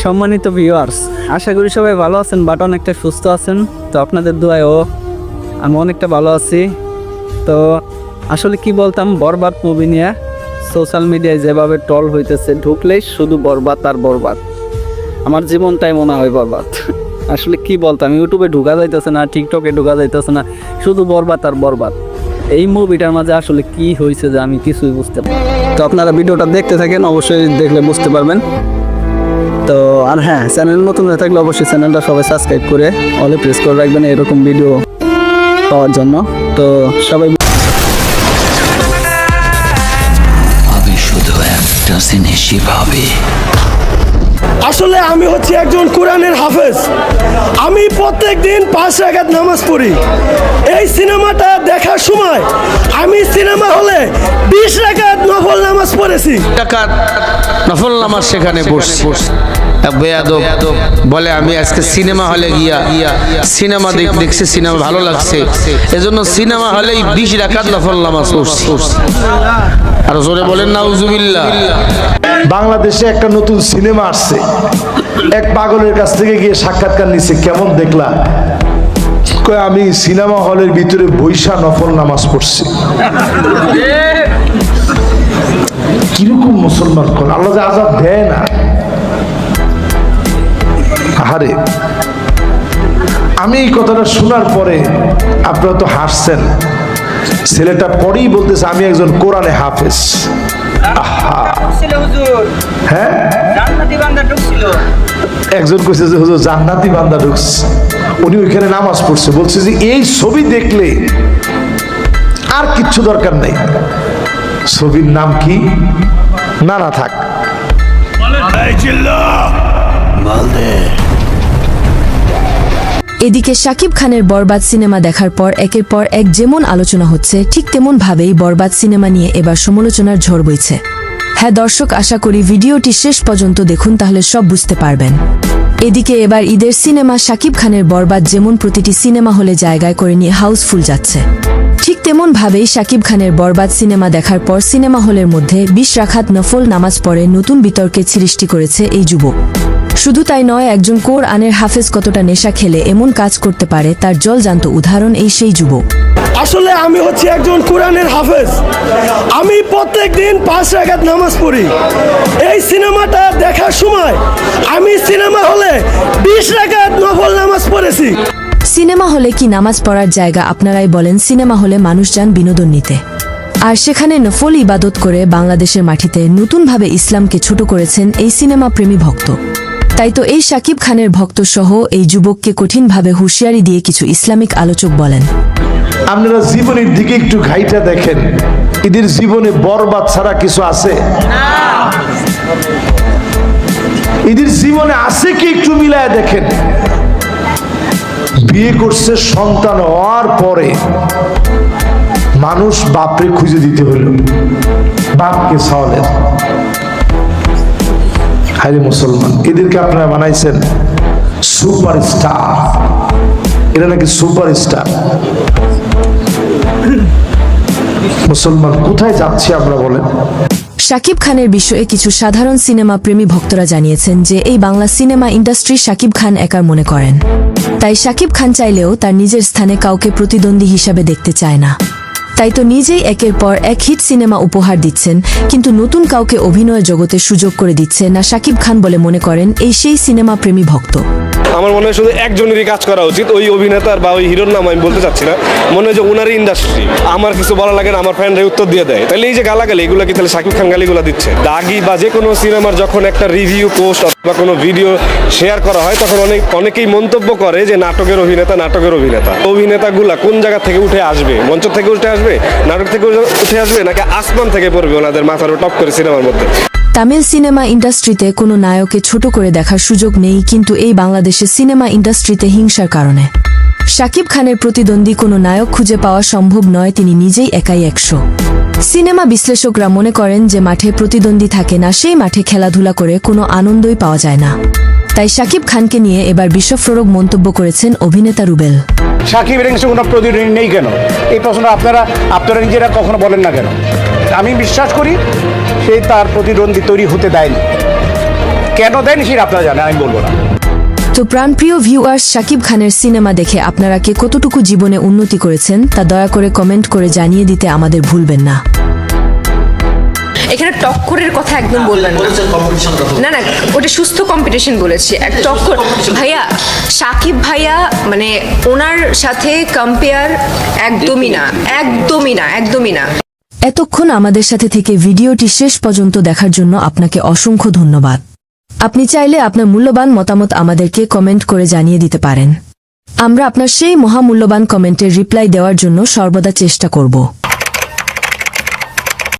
সম্মানিত ভিউয়ার্স, আশা করি সবাই ভালো আছেন, বাট অনেকটা সুস্থ আছেন। তো আপনাদের দোয়ায়ও আমি অনেকটা ভালো আছি। তো আসলে কি বলতাম, বরবাদ মুভি নিয়ে সোশ্যাল মিডিয়ায় যেভাবে ট্রল হইতেছে, ঢুকলেই শুধু বরবাদ আর বরবাদ। আমার জীবনটাই মনে হয় বরবাদ। আসলে কি বলতাম, ইউটিউবে ঢুকা যাইতেছে না, টিকটকে ঢুকা যাইতেছে না, শুধু বরবাদ আর বরবাদ। এই মুভিটার মাঝে আসলে কি হয়েছে যে আমি কিছুই বুঝতে পারি। তো আপনারা ভিডিওটা দেখতে থাকেন, অবশ্যই দেখলে বুঝতে পারবেন। তো আর হ্যাঁ, চ্যানেল নতুন হয়ে থাকলে অবশ্যই চ্যানেলটা সবাই সাবস্ক্রাইব করে অলে প্রেস করে রাখবেন এরকম ভিডিও পাওয়ার জন্য। তো সবাই আমি শুধু একটা জিনিসই ভাবি, আসলে আমি হচ্ছি একজন কোরআনের হাফেজ। আমি প্রত্যেক দিন 5 রাকাত নামাজ পড়ি। এই সিনেমাটা দেখার সময় আমি সিনেমা হলে 20 রাকাত নফল নামাজ পড়েছি। টাকার নফল নামাজ সেখানে পড়ছি। বেয়াদব বলে আমি আজকে সিনেমা হলে গিয়া সিনেমা দেখছি, সিনেমা ভালো লাগছে, এজন্য সিনেমা হলেই 20 রাকাত নফল নামাজ পড়ছি। আর জোরে বলেন নাউজুবিল্লাহ। বাংলাদেশে একটা নতুন সিনেমা আসছে, এক পাগলের কাছ থেকে গিয়ে সাক্ষাৎকার নিচ্ছে, কেমন দেখলা? কয় আমি সিনেমা হলের ভিতরে বৈশা নফল নামাজ পড়ছি। কিরকম মুসলমান কোন আল্লাহ যে আযাব দেয় না। আরে আমি এই কথাটা শোনার পরে আপনারা তো হাসছেন, ছেলেটা পরেই বলতেছে আমি একজন কোরআনে হাফেজ। হ্যাঁ, একজন কইছে যে হুজুর জান্নাতি বান্দা ঢুকছে, উনি ওইখানে নামাজ পড়ছে। বলছে যে এই ছবি দেখলে আর কিচ্ছু দরকার নেই। ছবির নাম কি? না না থাক। এদিকে শাকিব খানের বরবাদ সিনেমা দেখার পর একের পর এক যেমন আলোচনা হচ্ছে, ঠিক তেমন ভাবেই বরবাদ সিনেমা নিয়ে এবার সমালোচনার ঝড় বইছে। হ্যাঁ দর্শক, আশা করি ভিডিওটি শেষ পর্যন্ত দেখুন, তাহলে সব বুঝতে পারবেন। এদিকে এবার ঈদের সিনেমা শাকিব খানের বরবাদ যেমন প্রতিটি সিনেমা হলে জায়গায় করে নিয়ে হাউসফুল যাচ্ছে, ঠিক তেমন ভাবেই শাকিব খানের বরবাদ সিনেমা দেখার পর সিনেমা হলের মধ্যে 20 রাকাত নফল নামাজ পড়ে নতুন বিতর্কের সৃষ্টি করেছে এই যুবক। শুধু তাই নয়, একজন কোরআনের হাফেজ কতটা নেশা খেলে এমন কাজ করতে পারে তার জলজান্ত উদাহরণ এই সেই যুবক। আসলে আমি হচ্ছি একজন কোরআনের হাফেজ। আমি প্রত্যেক দিন 5 রাকাত নামাজ পড়ি। এই সিনেমাটা দেখার সময় আমি সিনেমা হলে 20 রাকাত নফল নামাজ পড়েছি। সিনেমা হলে কি নামাজ পড়ার জায়গা? আপনারাই বলেন। সিনেমা হলে মানুষ যান বিনোদন নিতে, আর সেখানে নফল ইবাদত করে বাংলাদেশের মাটিতে নতুনভাবে ইসলামকে ছোট করেছেন এই সিনেমা প্রেমী ভক্ত। তাই তো এই শাকিব খানের ভক্ত সহ এই যুবককে কঠিনভাবে হুঁশিয়ারি দিয়ে কিছু ইসলামিক আলোচক বলেন, আপনারা জীবনের দিকে একটু ঘাইটা দেখেন, এদের জীবনে বরবাদ ছাড়া কিছু আছে? এদের জীবনে আছে কি? একটু মিলায় দেখেন। বিয়ে করছে, সন্তান হওয়ার পরে মানুষ বাপরে খুঁজে দিতে হইল, বাপকে সাওয়ালের। হায় মুসলমান, এদেরকে আপনারা বানাইছেন সুপারস্টার। এরা নাকি সুপারস্টার। মুসলমান কোথায় যাচ্ছি আমরা বলেন? শাকিব খানের বিষয়ে কিছু সাধারণ সিনেমা প্রেমী ভক্তরা জানিয়েছেন যে এই বাংলা সিনেমা ইন্ডাস্ট্রি শাকিব খান একার মনে করেন। তাই শাকিব খান চাইলেও তার নিজের স্থানে কাউকে প্রতিদ্বন্দ্বী হিসাবে দেখতে চায় না। তাই তো নিজেই একের পর এক হিট সিনেমা উপহার দিচ্ছেন, কিন্তু নতুন কাউকে অভিনয় জগতে সুযোগ করে দিচ্ছে না শাকিব খান বলে মনে করেন এই সেই সিনেমা প্রেমী ভক্ত। আমার মনে হয় শুধু একজনেরই কাজ করা উচিত, ওই অভিনেতার বা ওই হিরোর নাম আমি বলতে চাচ্ছি না, মনে হয় যে ওনারই ইন্ডাস্ট্রি। আমার কিছু বলা লাগে না, আমার ফ্যানরা উত্তর দিয়ে দেয়। তাহলে এই যে গালাগালি, এগুলো কি তাহলে শাকিব খান গালিগুলো দিচ্ছে? দাগি বা যে কোনো সিনেমার যখন একটা রিভিউ পোস্ট বা কোনো ভিডিও শেয়ার করা হয়, তখন অনেকেই মন্তব্য করে যে নাটকের অভিনেতাগুলা কোন জায়গা থেকে উঠে আসবে? মঞ্চ থেকে উঠে আসবে, নাটক থেকে উঠে আসবে, নাকি আসমান থেকে পড়বে ওনাদের মাথার টপ করে সিনেমার মধ্যে? তামিল সিনেমা ইন্ডাস্ট্রিতে কোনো নায়ককে ছোট করে দেখার সুযোগ নেই, কিন্তু এই বাংলাদেশের সিনেমা ইন্ডাস্ট্রিতে হিংসার কারণে শাকিব খানের প্রতিদ্বন্দ্বী কোনো নায়ক খুঁজে পাওয়া সম্ভব নয়। তিনি নিজেই একাই 100। সিনেমা বিশ্লেষকরা মনে করেন যে মাঠে প্রতিদ্বন্দ্বী থাকে না, সেই মাঠে খেলাধুলা করে কোনো আনন্দই পাওয়া যায় না। তাই শাকিব খানকে নিয়ে এবার বিস্ফোরক মন্তব্য করেছেন অভিনেতা রুবেল। শাকিবের সঙ্গে কোনো প্রতিদ্বন্দ্বী নেই কেন? এই প্রশ্ন আপনারা নিজেরা কখনো বলেন না কেন? আমি বিশ্বাস করি সে তার প্রতিদ্বন্দ্বী তৈরি হতে দেয়নি। কেন দেন সেটা আপনারা জানেন, আমি বলবো না। তো প্রাণপ্রিয় ভিউয়ার্স, শাকিব খানের সিনেমা দেখে আপনারা কে কতটুকু জীবনে উন্নতি করেছেন তা দয়া করে কমেন্ট করে জানিয়ে দিতে আমাদের ভুলবেন না। এখানে টক্করের কথা একদম বললেন না। না ওটা সুস্থ কম্পিটিশন বলেছি। এক টক্কর ভাইয়া, সাকিব ভাইয়া মানে ওনার সাথে কম্পেয়ার একদমই না, একদমই না, একদমই না। এতক্ষণ আমাদের সাথে থেকে ভিডিওটি শেষ পর্যন্ত দেখার জন্য আপনাকে অসংখ্য ধন্যবাদ। আপনি চাইলে আপনার মূল্যবান মতামত আমাদেরকে কমেন্ট করে জানিয়ে দিতে পারেন। আমরা আপনার সেই মহামূল্যবান কমেন্টের রিপ্লাই দেওয়ার জন্য সর্বদা চেষ্টা করব।